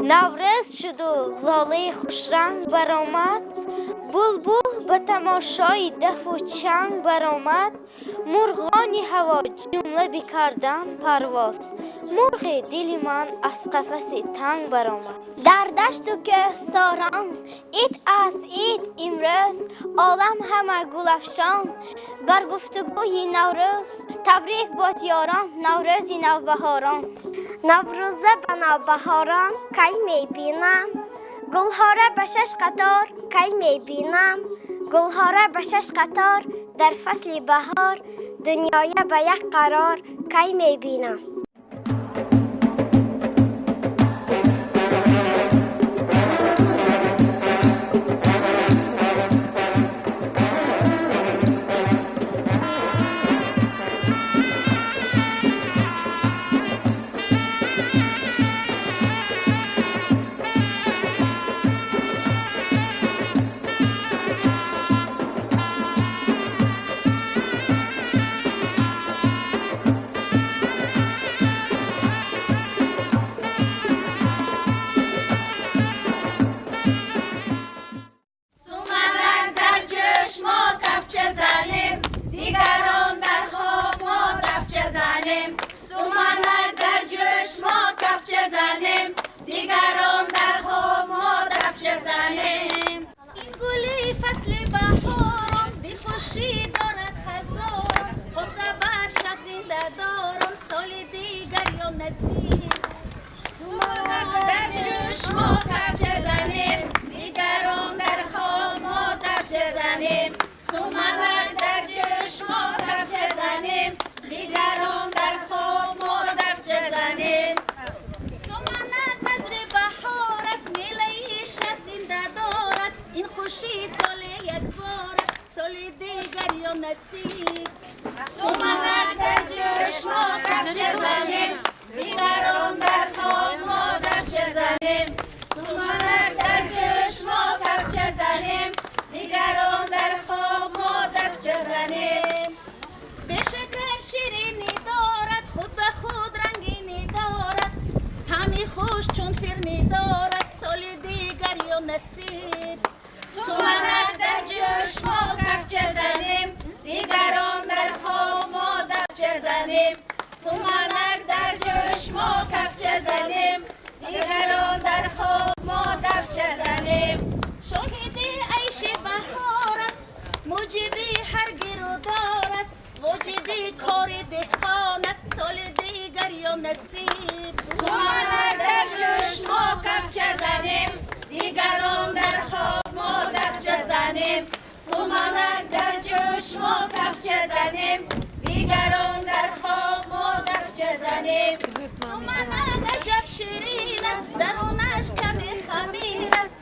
نوروز شد و لاله خوشرنگ برآمد، بلبل به تماشای دف و چنگ برآمد. مرغان هوا جمله بکردند پرواز، مرغ دل من از قفس تنگ برآمد. در دشت و که ساران عید از عید امروز، عالم همه گل افشان. بر گفتگوی نوروز تبریک باد یاران، نوروز نوبهاران. نوروزه به نوبهاران کی میبینم، گلها را به 6 قطار کی میبینم. گلها را به 6 قطار در فصل بهار، دنیای به یک قرار کی میبینم. خوشی سال یک بار است، سال دیگر یا نصیب. سمنک در جوش ما کفچه زنیم، دیگران در خواب ما دفچه زنیم. سمنک در جوش ما کفچه زنیم، دیگران در خواب ما دفچه زنیم. به شکر شیرینی دارد، خود به خود رنگینی دارد، همی خوش چون فرنی دارد، سال دیگر یا نصیب. سمنک در جوش ما کفچه زنیم، دیگران در خواب ما دفچه زنیم. سمنک در جوش ما کفچه زنیم، دیگران در خواب ما دفچه زنیم. شاهدی عیش بهار است، موجبی هر گرودار است، واجبی کار دهقان است، سال دیگر یا نصیب. سمنک در جوش ما کفچه زنیم، دیگران در خواب ما دفچه زنیم. سمنک در جوش ما کفچه زنیم، دیگران در خواب ما دفچه زنیم. سمنک عجب شیرین است، درونش کمی خمیر است،